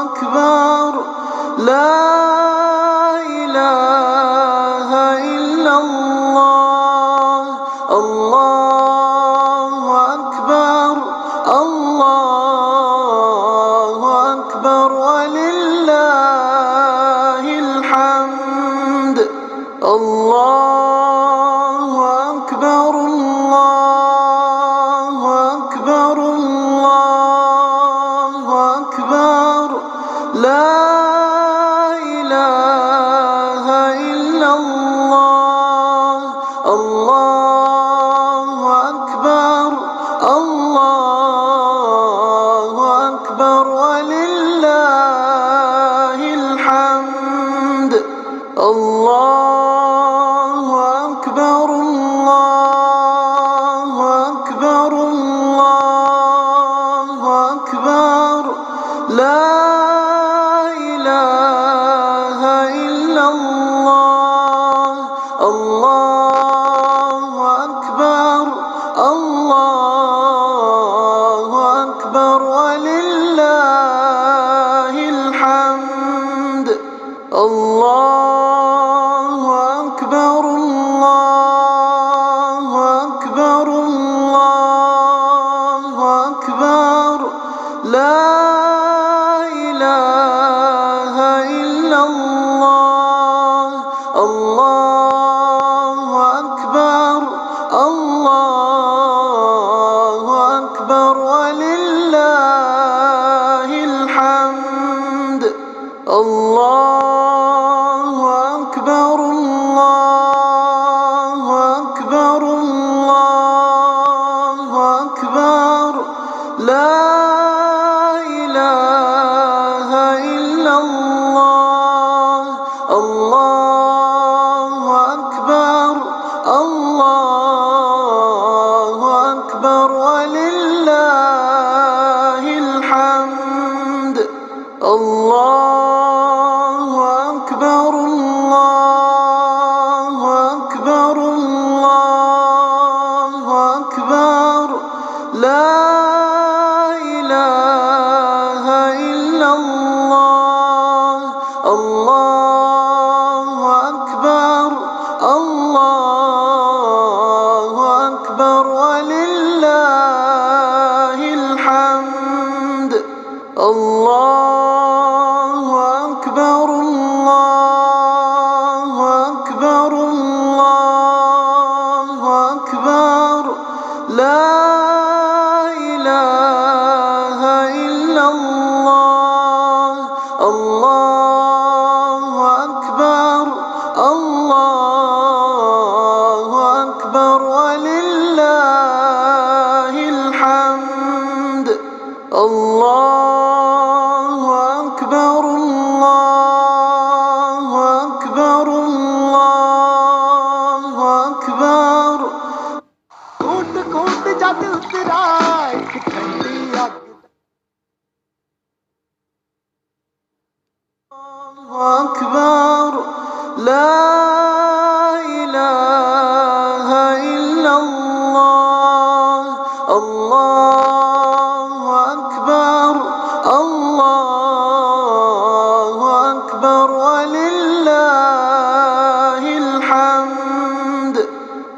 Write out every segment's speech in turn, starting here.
أكبر لا إله إلا الله الله أكبر الله أكبر ولله الحمد الله أكبر الله أكبر الله أكبر لا إله إلا الله الله أكبر الله أكبر ولله الحمد الله أكبر الله أكبر الله أكبر لا إله إلا الله الله أكبر الله أكبر ولله الحمد الله أكبر الله أكبر الله أكبر لا إله إلا الله الله أكبر الله أكبر ولله الحمد الله أكبر الله أكبر الله أكبر لا إله إلا الله الله أكبر الله أكبر ولله الحمد الله أكبر الله أكبر الله أكبر لا إله إلا الله الله أكبر الله أكبر ولله الحمد الله أكبر الله أكبر الله أكبر لا إله إلا الله الله أكبر الله أكبر ولله الحمد الله أكبر الله أكبر الله أكبر coat coat जद उतरा एक ठंडी अग أكبر لا إله إلا الله الله أكبر الله أكبر ولله الحمد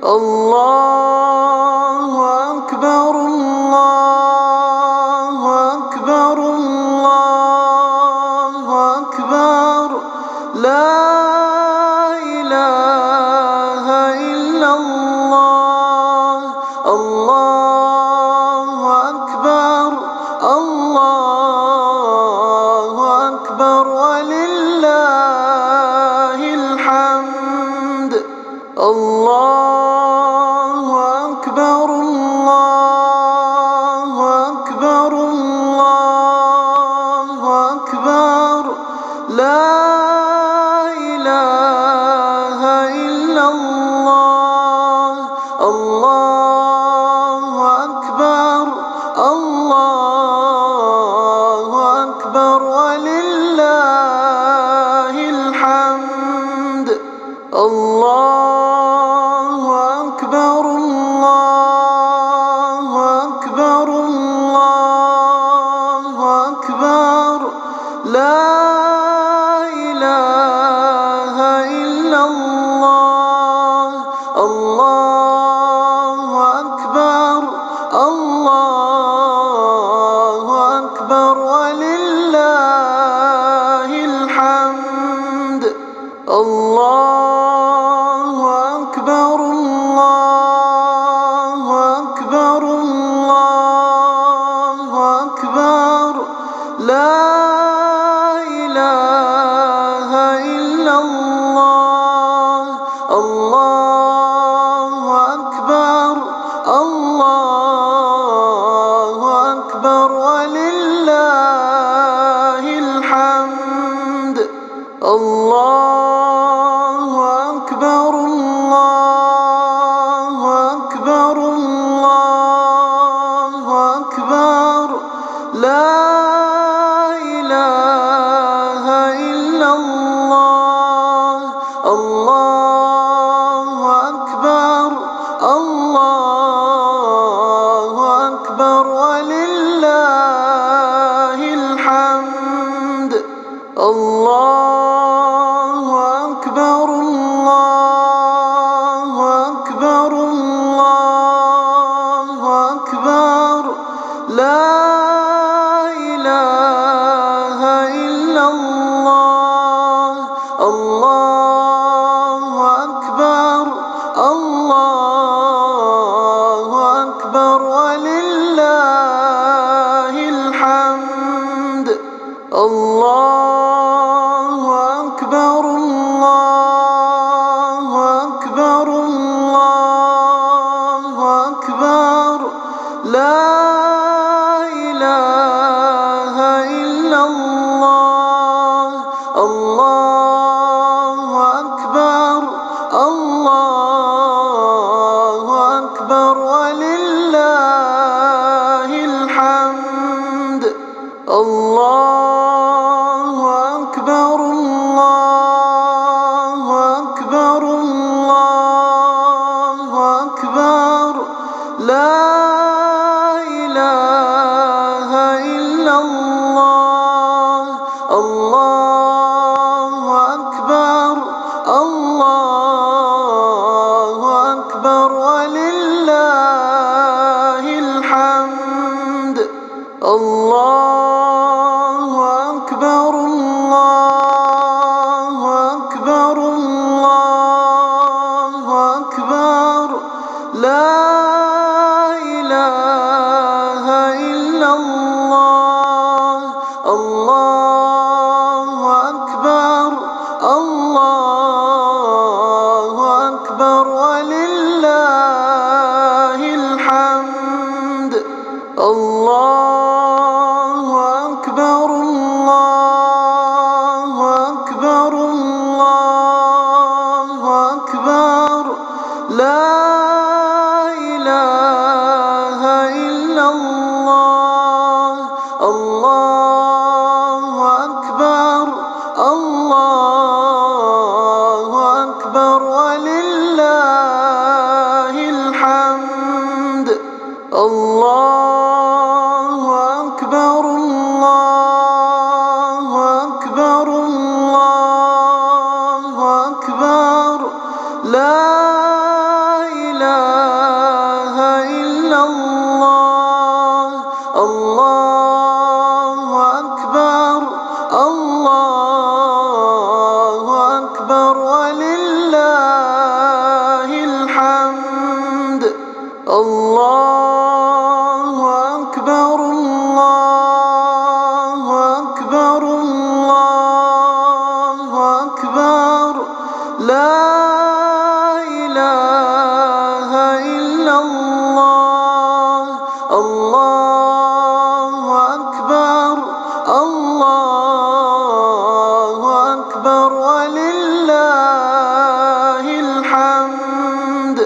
الله أكبر الله أكبر الله أكبر لا إله إلا الله الله أكبر الله أكبر ولله الحمد الله أكبر الله أكبر الله أكبر لا إله إلا الله الله أكبر الله أكبر ولله الحمد الله أكبر الله أكبر الله أكبر لا إله إلا الله. الله أكبر الله أكبر ولله الحمد. الله أكبر الله أكبر الله أكبر. لا إله إلا الله. الله أكبر الله أكبر ولله الحمد. الله أكبر الله أكبر الله أكبر. لا إله إلا الله. الله أكبر الله أكبر ولله الحمد. الله أكبر الله أكبر الله أكبر. لا إله إلا الله. الله أكبر الله أكبر ولله الحمد. الله أكبر الله أكبر الله أكبر. لا إله إلا الله. الله أكبر الله أكبر ولله الحمد. الله أكبر الله أكبر الله أكبر. لا إله إلا الله. الله أكبر الله أكبر ولله الحمد. الله أكبر الله أكبر الله أكبر. لا إله إلا الله. الله أكبر الله أكبر ولله الحمد. الله أكبر الله أكبر الله أكبر. لا إله إلا الله. الله أكبر الله أكبر ولله الحمد. الله أكبر الله أكبر الله أكبر. لا إله إلا الله. الله أكبر الله أكبر ولله الحمد. الله أكبر الله أكبر الله أكبر. لا إله إلا الله. الله أكبر الله أكبر ولله الحمد.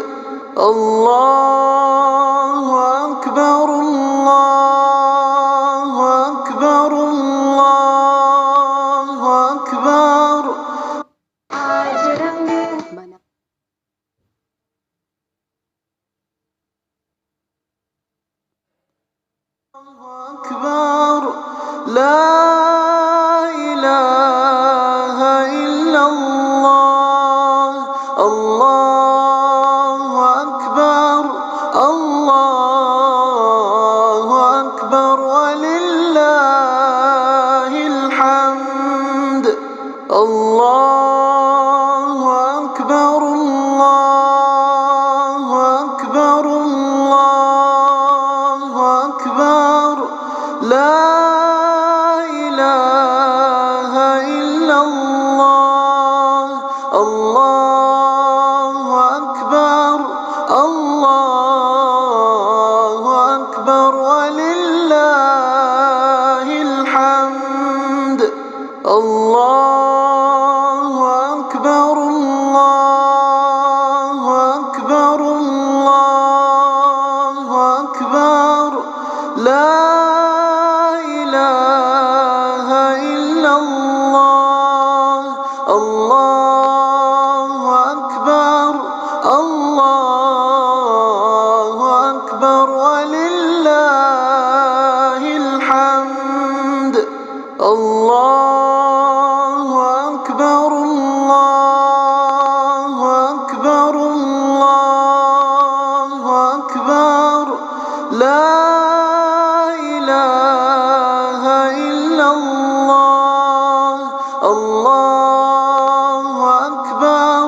الله أكبر الله أكبر الله أكبر. आज रंग मना الله أكبر. لا الله أكبر الله أكبر الله أكبر لا إله إلا الله الله أكبر الله أكبر ولله الحمد الله أكبر الله أكبر الله أكبر لا إله إلا الله الله أكبر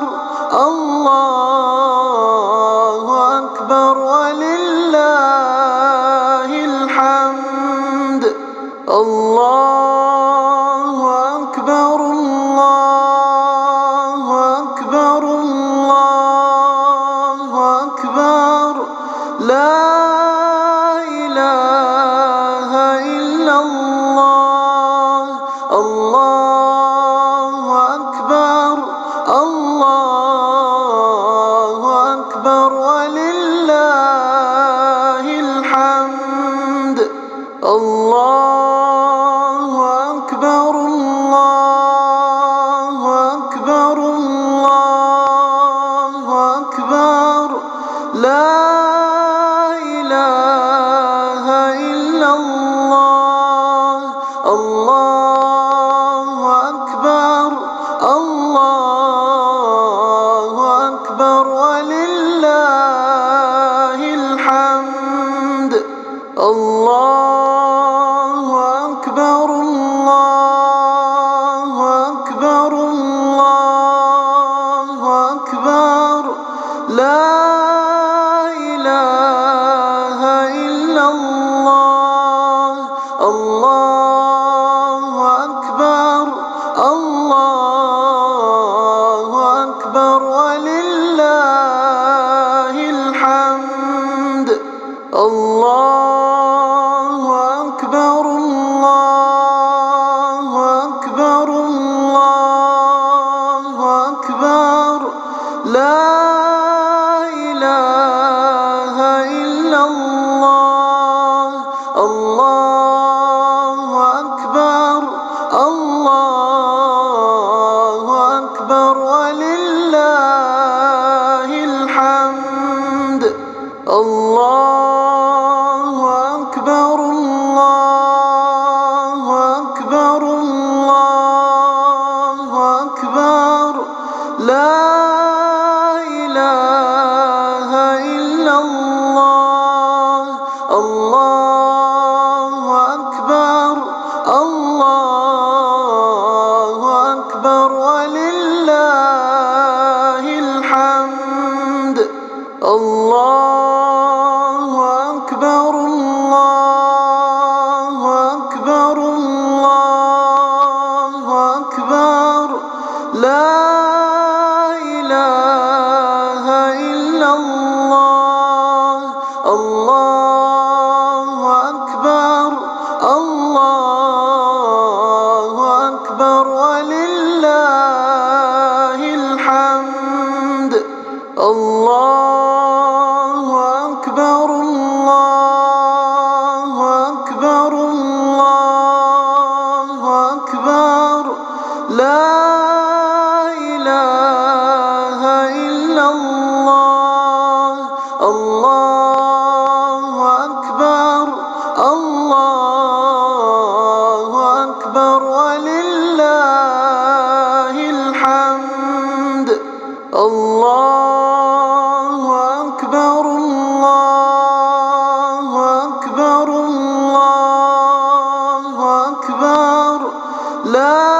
الله أكبر ولله الحمد الله أكبر الله أكبر الله أكبر لا إله إلا الله الله أكبر الله أكبر ولله الحمد الله أكبر الله أكبر الله أكبر لا إله إلا الله الله أكبر الله أكبر ولله الحمد الله أكبر الله أكبر الله أكبر لا إله إلا الله الله أكبر الله أكبر ولله الحمد الله أكبر الله أكبر الله أكبر لا إله إلا الله الله أكبر الله أكبر ولله الحمد الله أكبر الله أكبر الله أكبر لا إله إلا الله الله أكبر الله أكبر ولله الحمد الله أكبر الله أكبر الله أكبر لا إله إلا الله الله أكبر الله أكبر ولله الحمد الله أكبر الله أكبر الله أكبر لا إله إلا الله الله أكبر الله أكبر ولله الحمد الله أكبر الله أكبر الله أكبر لا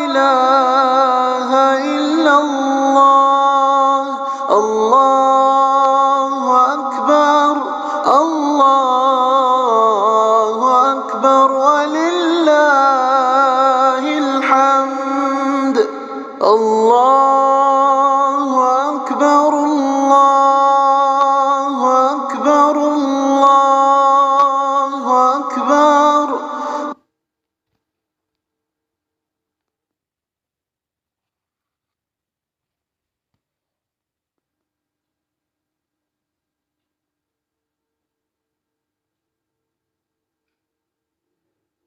إله إلا الله الله أكبر الله أكبر ولله الحمد الله أكبر الله أكبر الله أكبر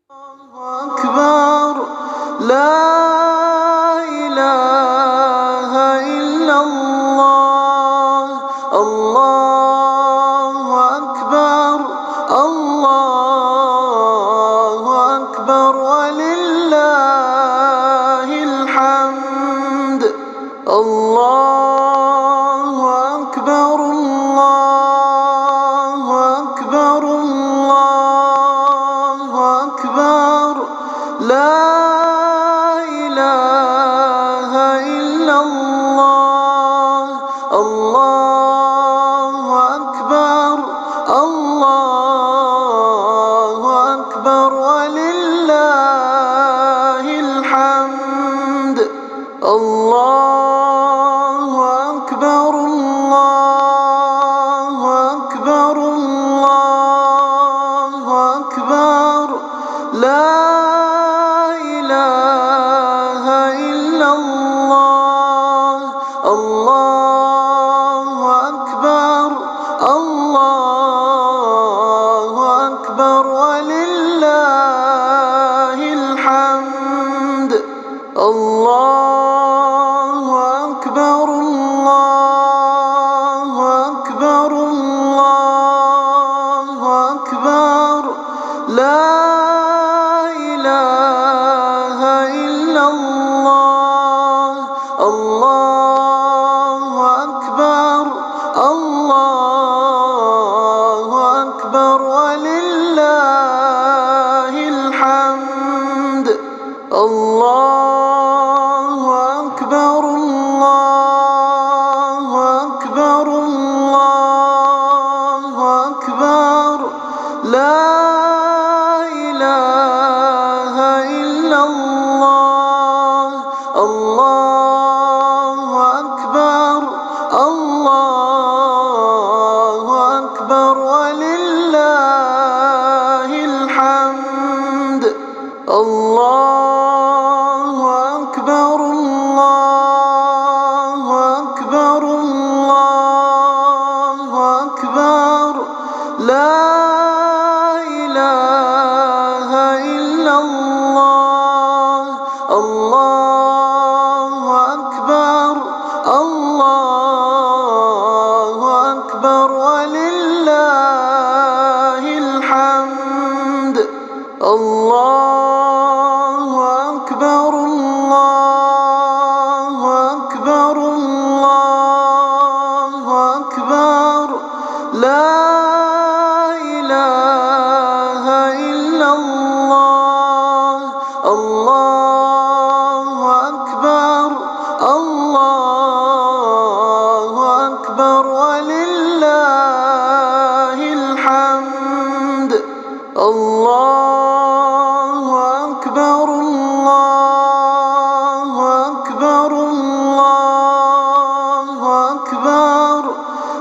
أكبر لا إله إلا الله الله أكبر الله أكبر ولله الحمد الله أكبر الله أكبر الله أكبر لا إله إلا الله الله أكبر الله أكبر ولله الحمد الله أكبر الله أكبر الله أكبر لا إله إلا الله الله أكبر الله أكبر ولله الحمد الله أكبر الله أكبر الله أكبر لا إله إلا الله الله أكبر الله أكبر ولله الحمد الله أكبر الله أكبر الله أكبر لا إله إلا الله الله أكبر الله أكبر ولله الحمد الله أكبر الله أكبر الله أكبر لا إله إلا الله الله أكبر الله أكبر ولله الحمد الله أكبر الله أكبر الله أكبر لا إله إلا الله الله أكبر الله أكبر ولله الحمد الله أكبر الله أكبر الله أكبر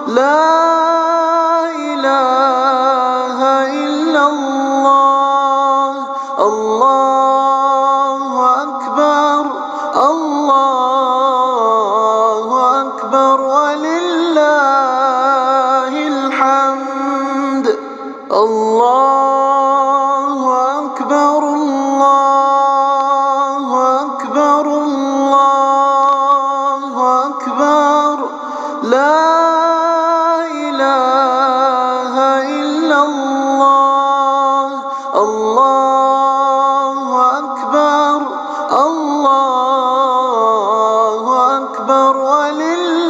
لا إله إلا الله الله أكبر الله أكبر ولله الحمد الله أكبر الله أكبر الله أكبر لا إله إلا الله الله أكبر الله أكبر ولله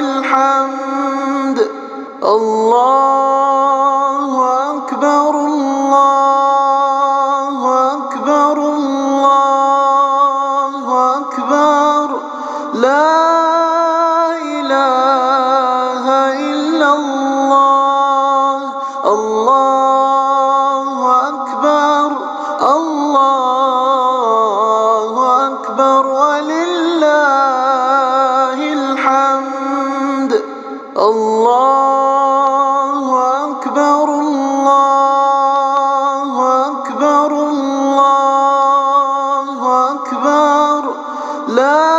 الحمد الله أكبر الله أكبر الله أكبر لا إله إلا الله الله أكبر الله أكبر ولله الحمد الله أكبر الله أكبر الله أكبر لا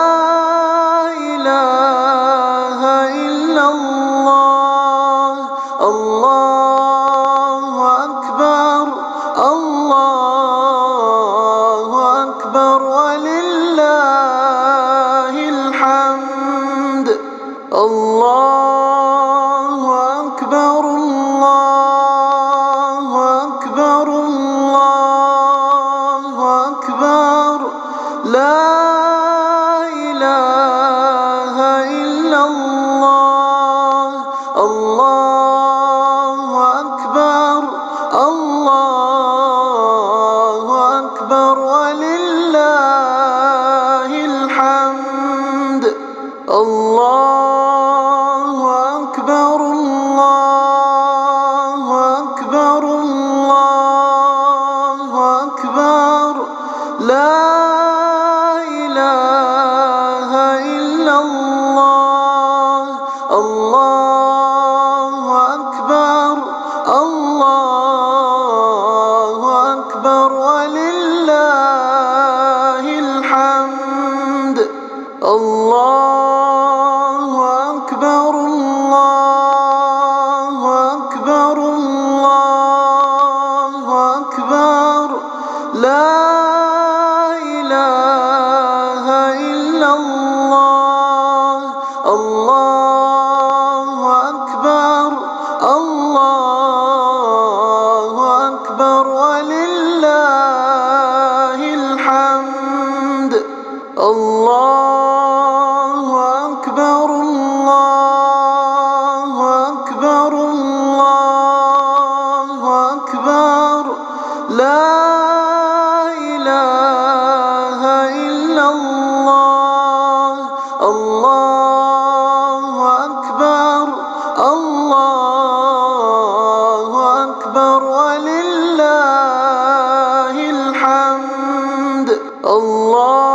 إله إلا الله الله أكبر الله لا إله إلا الله الله أكبر الله أكبر ولله الحمد الله أكبر الله أكبر الله أكبر لا إله إلا الله الله أكبر الله أكبر ولله الحمد الله أكبر الله أكبر الله أكبر لا إله إلا الله الله أكبر الله أكبر ولله الحمد الله أكبر الله أكبر الله أكبر لا إله إلا الله الله أكبر الله أكبر ولله الحمد الله